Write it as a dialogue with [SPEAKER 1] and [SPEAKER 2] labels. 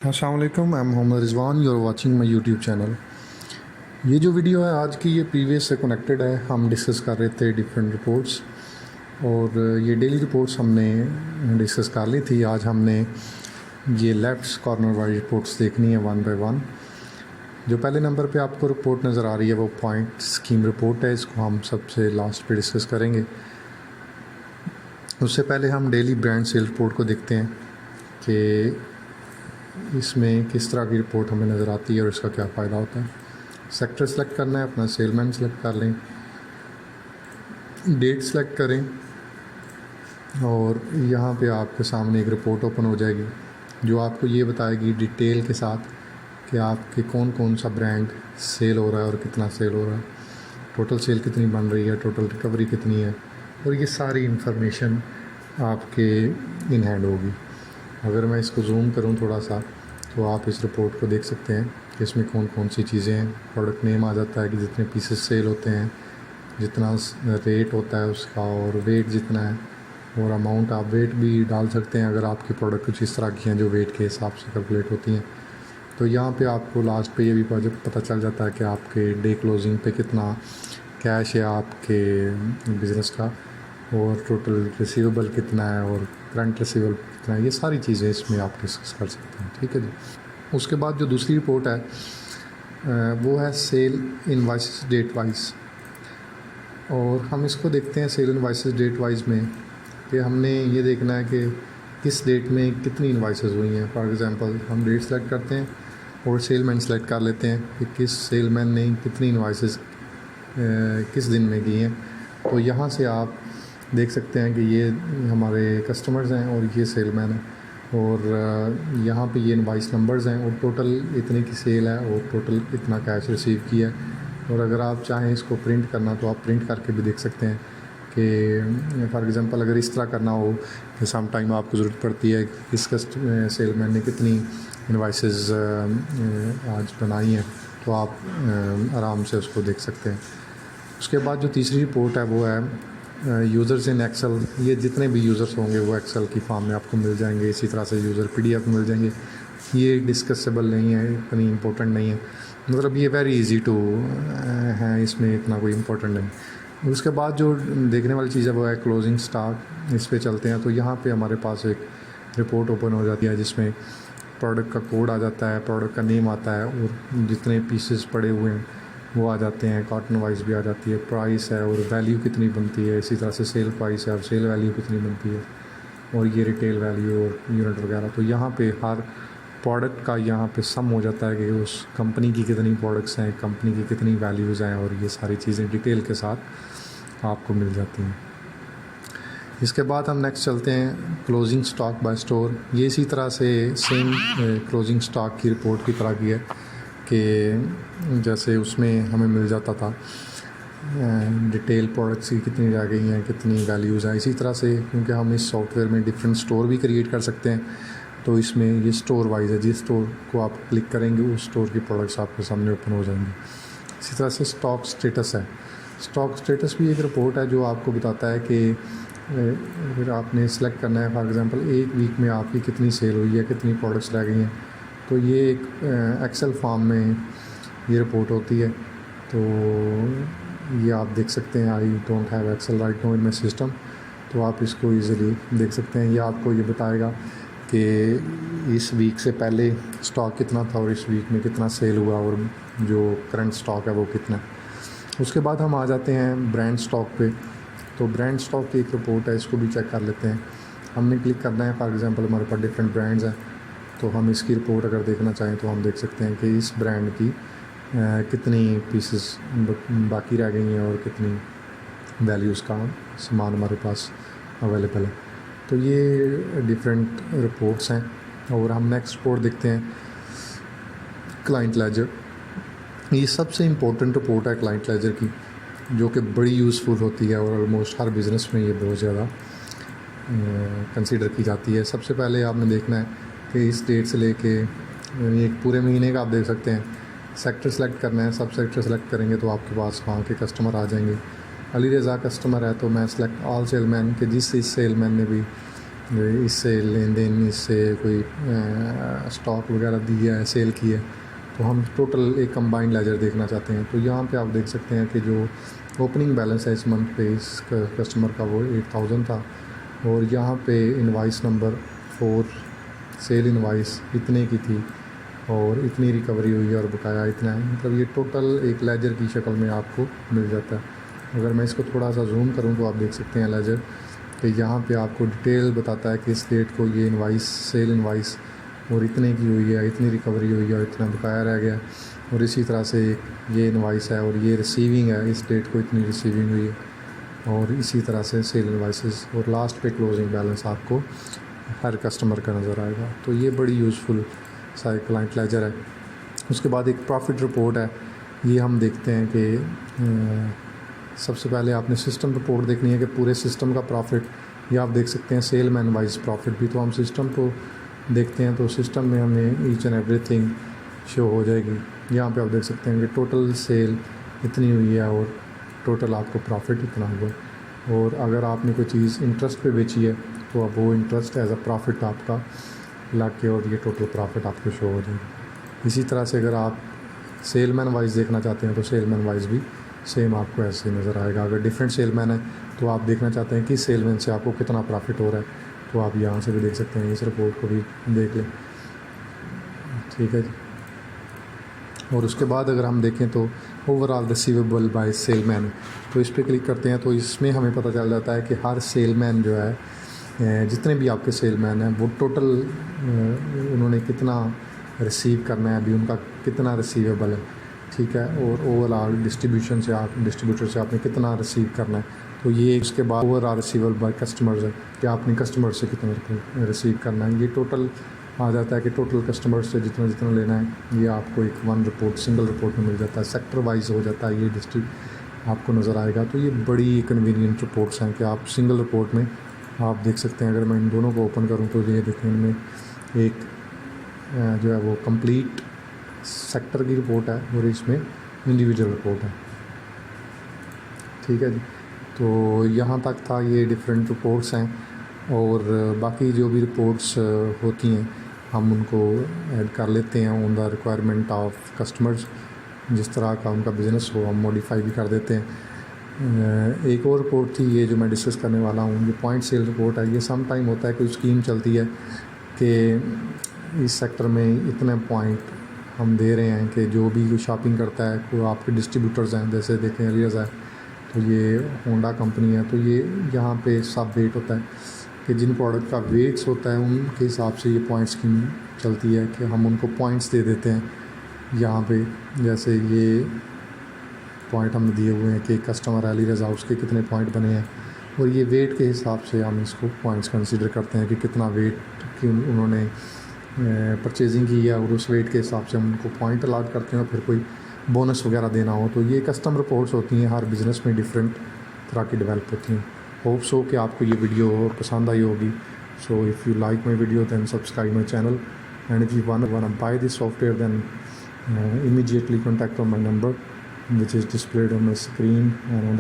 [SPEAKER 1] अस्सलाम वालेकुम, I am Mohammad Rizwan, you are watching my YouTube channel. ये जो वीडियो है आज की, ये प्रीवियस से कनेक्टेड है। हम डिस्कस कर रहे थे डिफरेंट रिपोर्ट्स और ये डेली रिपोर्ट्स हमने डिस्कस कर ली थी। आज हमने ये लेफ़्ट कॉर्नर वाली रिपोर्ट्स देखनी है वन बाय वन। जो पहले नंबर पे आपको रिपोर्ट नज़र आ रही है वो पॉइंट स्कीम रिपोर्ट है। इसको हम सबसे लास्ट पे डिस्कस करेंगे। उससे पहले हम डेली ब्रांड सेल रिपोर्ट को देखते हैं कि इसमें किस तरह की रिपोर्ट हमें नज़र आती है और इसका क्या फ़ायदा होता है। सेक्टर सेलेक्ट करना है, अपना सेलमैन सेलेक्ट कर लें, डेट सेलेक्ट करें और यहाँ पे आपके सामने एक रिपोर्ट ओपन हो जाएगी जो आपको ये बताएगी डिटेल के साथ कि आपके कौन कौन सा ब्रांड सेल हो रहा है और कितना सेल हो रहा है, टोटल सेल कितनी बन रही है, टोटल रिकवरी कितनी है, और ये सारी इंफॉर्मेशन आपके इन हैंड होगी। अगर मैं इसको जूम करूं थोड़ा सा तो आप इस रिपोर्ट को देख सकते हैं कि इसमें कौन कौन सी चीज़ें हैं। प्रोडक्ट नेम आ जाता है कि जितने पीसेस सेल होते हैं, जितना रेट होता है उसका और वेट जितना है, और अमाउंट आप वेट भी डाल सकते हैं अगर आपकी प्रोडक्ट कुछ इस तरह की हैं जो वेट के हिसाब से कैलकुलेट होती हैं। तो यहाँ पे आपको लास्ट पे ये भी पता चल जाता है कि आपके डे क्लोजिंग पे कितना कैश है आपके बिज़नेस का, और टोटल रिसीवेबल कितना है और करंट रिसीवेबल कितना है। ये सारी चीज़ें इसमें आप डिस्कस कर सकते हैं। ठीक है जी। उसके बाद जो दूसरी रिपोर्ट है वो है सेल इनवॉइसेस डेट वाइज, और हम इसको देखते हैं सेल इनवॉइसेस डेट वाइज में कि हमने ये देखना है कि किस डेट में कितनी इनवॉइसेस हुई हैं। फॉर एग्जांपल हम डेट सेलेक्ट करते हैं और सेलमैन सेलेक्ट कर लेते हैं कि किस सेलमैन ने कितनी इनवॉइसेस किस दिन में की हैं। तो यहाँ से आप देख सकते हैं कि ये हमारे कस्टमर्स हैं और ये सेलमैन है, और यहाँ पे ये इनवॉइस नंबर्स हैं और टोटल इतने की सेल है और टोटल इतना कैश रिसीव किया है। और अगर आप चाहें इसको प्रिंट करना तो आप प्रिंट करके भी देख सकते हैं कि फॉर एग्ज़ाम्पल अगर इस तरह करना हो कि सम टाइम आपको ज़रूरत पड़ती है कि इस सेलमैन ने कितनी इनवॉइसेस आज बनाई हैं, तो आप आराम से उसको देख सकते हैं। उसके बाद जो तीसरी रिपोर्ट है वो है यूज़र्स इन एक्सेल। ये जितने भी यूज़र्स होंगे वो एक्सेल की फॉर्म में आपको मिल जाएंगे। इसी तरह से यूज़र पीडीएफ मिल जाएंगे। ये डिस्कसेबल नहीं है, इतनी इम्पोर्टेंट नहीं है, मतलब ये वेरी इजी टू है, इसमें इतना कोई इम्पोर्टेंट नहीं। उसके बाद जो देखने वाली चीज़ है वो है क्लोजिंग स्टॉक। इस पर चलते हैं तो यहाँ पे हमारे पास एक रिपोर्ट ओपन हो जाती है जिसमें प्रोडक्ट का कोड आ जाता है, प्रोडक्ट का नेम आता है और जितने पीसेस पड़े हुए हैं वो आ जाते हैं। कॉटन वाइज भी आ जाती है, प्राइस है और वैल्यू कितनी बनती है। इसी तरह से सेल प्राइस है और सेल वैल्यू कितनी बनती है, और ये रिटेल वैल्यू और यूनिट वगैरह। तो यहाँ पे हर प्रोडक्ट का यहाँ पे सम हो जाता है कि उस कंपनी की कितनी प्रोडक्ट्स हैं, कंपनी की कितनी वैल्यूज़ हैं, और ये सारी चीज़ें डिटेल के साथ आपको मिल जाती हैं। इसके बाद हम नेक्स्ट चलते हैं क्लोजिंग स्टॉक बाय स्टोर। ये इसी तरह से सेम क्लोजिंग स्टॉक की रिपोर्ट की तरह की है कि जैसे उसमें हमें मिल जाता था डिटेल प्रोडक्ट्स की कितनी रह गई हैं, कितनी वैल्यूज़ हैं। इसी तरह से क्योंकि हम इस सॉफ्टवेयर में डिफरेंट स्टोर भी क्रिएट कर सकते हैं, तो इसमें ये स्टोर वाइज है। जिस स्टोर को आप क्लिक करेंगे उस स्टोर की प्रोडक्ट्स आपके सामने ओपन हो जाएंगी। इसी तरह से स्टॉक स्टेटस है। स्टॉक स्टेटस भी एक रिपोर्ट है जो आपको बताता है कि अगर आपने सेलेक्ट करना है फॉर एग्ज़ाम्पल एक वीक में आपकी कितनी सेल हुई है, कितनी प्रोडक्ट्स रह गई हैं। तो ये एक एक्सेल फॉर्म में ये रिपोर्ट होती है। तो ये आप देख सकते हैं। I don't have Excel right now in my system, तो आप इसको इजीली देख सकते हैं। ये आपको ये बताएगा कि इस वीक से पहले स्टॉक कितना था और इस वीक में कितना सेल हुआ और जो करंट स्टॉक है वो कितना है। उसके बाद हम आ जाते हैं ब्रांड स्टॉक पे। तो ब्रांड स्टॉक की एक रिपोर्ट है, इसको भी चेक कर लेते हैं। हमने क्लिक करना है, फॉर एग्ज़ाम्पल हमारे पास डिफरेंट ब्रांड्स हैं, तो हम इसकी रिपोर्ट अगर देखना चाहें तो हम देख सकते हैं कि इस ब्रांड की कितनी पीसेस बाकी रह गई हैं और कितनी वैल्यूज़ का सामान हमारे पास अवेलेबल है। तो ये डिफरेंट रिपोर्ट्स हैं। और हम नेक्स्ट रिपोर्ट देखते हैं क्लाइंट लेजर। ये सबसे इम्पोर्टेंट रिपोर्ट है क्लाइंट लेजर की, जो कि बड़ी यूज़फुल होती है और ऑलमोस्ट हर बिज़नेस में ये बहुत ज़्यादा कंसीडर की जाती है। सबसे पहले आपने देखना है कि इस डेट से लेके एक पूरे महीने का आप देख सकते हैं। सेक्टर सेलेक्ट करना है, सब सेक्टर सेलेक्ट करेंगे तो आपके पास वहाँ के कस्टमर आ जाएंगे। अली रज़ा कस्टमर है तो मैं सेलेक्ट ऑल सेलमैन के जिस सेलमैन ने भी इससे लेन देन, इससे कोई स्टॉक वगैरह दिया है, सेल की है, तो हम टोटल एक कंबाइंड लेजर देखना चाहते हैं। तो यहाँ पे आप देख सकते हैं कि जो ओपनिंग बैलेंस है इस मंथ पे इस कस्टमर का वो 8000 था, और यहाँ पे इनवाइस नंबर 4 सेल इनवाइस इतने की थी और इतनी रिकवरी हुई है और बकाया इतना है। मतलब ये टोटल एक लेजर की शक्ल में आपको मिल जाता है। अगर मैं इसको थोड़ा सा जूम करूँ तो आप देख सकते हैं लेजर कि यहाँ पे आपको डिटेल बताता है कि इस डेट को ये इनवाइस सेल इनवाइस और इतने की हुई है, इतनी रिकवरी हुई है और इतना बकाया रह गया। और इसी तरह से ये इनवाइस है और ये रिसीविंग है, इस डेट को इतनी रिसीविंग हुई है, और इसी तरह से सेल इनवाइसेस, और लास्ट पे क्लोजिंग बैलेंस आपको हर कस्टमर का नज़र आएगा। तो ये बड़ी यूज़फुल सा क्लाइंट लेजर है। उसके बाद एक प्रॉफिट रिपोर्ट है। ये हम देखते हैं कि सबसे पहले आपने सिस्टम रिपोर्ट देखनी है कि पूरे सिस्टम का प्रॉफिट, या आप देख सकते हैं सेल मैन वाइज प्रॉफिट भी। तो हम सिस्टम को देखते हैं तो सिस्टम में हमें ईच एंड एवरीथिंग शो हो जाएगी। यहाँ पे आप देख सकते हैं कि टोटल सेल इतनी हुई है और टोटल आपको प्रॉफिट इतना हुआ। और अगर आपने कोई चीज़ इंटरेस्ट पे बेची है तो अब वो इंटरेस्ट एज अ प्रॉफिट आपका लग के और ये टोटल प्रॉफिट आपको शो हो जाएगी। इसी तरह से अगर आप सेलमैन वाइज देखना चाहते हैं तो सेलमैन वाइज भी सेम आपको ऐसे नज़र आएगा। अगर डिफरेंट सेलमैन है तो आप देखना चाहते हैं कि सेलमैन से आपको कितना प्रॉफिट हो रहा है, तो आप यहाँ से भी देख सकते हैं, इस रिपोर्ट को भी देख लें। ठीक है जी। और उसके बाद अगर हम देखें तो ओवरऑल रिसीवेबल बाय सेलमैन, तो इस पर क्लिक करते हैं तो इसमें हमें पता चल जाता है कि हर सेलमैन जो है, जितने भी आपके सेलमैन हैं वो टोटल उन्होंने कितना रिसीव करना है, अभी उनका कितना रिसीवेबल है। ठीक है। और ओवरऑल डिस्ट्रीब्यूटर से आपने कितना रिसीव करना है। तो ये उसके बाद ओवरऑल रिसीवेबल बाय कस्टमर्स है कि आपने कस्टमर से कितना रिसीव करना है। ये टोटल आ जाता है कि टोटल कस्टमर से जितना जितना लेना है ये आपको एक वन रिपोर्ट सिंगल रिपोर्ट में मिल जाता है। सेक्टर वाइज हो जाता है, ये डिस्ट्रिक्ट आपको नज़र आएगा। तो ये बड़ी कन्वीनियंट रिपोर्ट्स हैं कि आप सिंगल रिपोर्ट में आप देख सकते हैं। अगर मैं इन दोनों को ओपन करूँ तो ये देखें, इनमें एक जो है वो कंप्लीट सेक्टर की रिपोर्ट है और इसमें इंडिविजुअल रिपोर्ट है। ठीक है जी। तो यहाँ तक था, ये डिफरेंट रिपोर्ट्स हैं, और बाकी जो भी रिपोर्ट्स होती हैं हम उनको ऐड कर लेते हैं on the requirement of customers. जिस तरह का उनका बिज़नेस हो हम मॉडिफाई भी कर देते हैं। एक और रिपोर्ट थी ये जो मैं डिस्कस करने वाला हूँ, ये पॉइंट सेल रिपोर्ट है। ये सम टाइम होता है कोई स्कीम चलती है कि इस सेक्टर में इतने पॉइंट हम दे रहे हैं कि जो भी शॉपिंग करता है, कोई आपके डिस्ट्रीब्यूटर्स हैं, जैसे देखें एरियाज़ है, तो ये होंडा कंपनी है, तो ये यहाँ पे सब वेट होता है कि जिन प्रोडक्ट का वेट्स होता है उनके हिसाब से ये पॉइंट स्कीम चलती है कि हम उनको पॉइंट्स दे देते हैं। यहाँ पे जैसे ये पॉइंट हमने दिए हुए हैं कि कस्टमर अली रज़ा उसके कितने पॉइंट बने हैं, और ये वेट के हिसाब से हम इसको पॉइंट्स कंसीडर करते हैं कि कितना वेट की उन्होंने परचेजिंग की है, और उस वेट के हिसाब से हम उनको पॉइंट अलाट करते हैं। और फिर कोई बोनस वगैरह देना हो तो ये कस्टम रिपोर्ट्स होती हैं, हर बिज़नेस में डिफरेंट तरह की डेवलप होती हैं। होप सो कि आपको ये वीडियो पसंद आई होगी। So if you like my video then subscribe my channel, and if you wanna buy this software then immediately contact on my number which is displayed on my screen and on the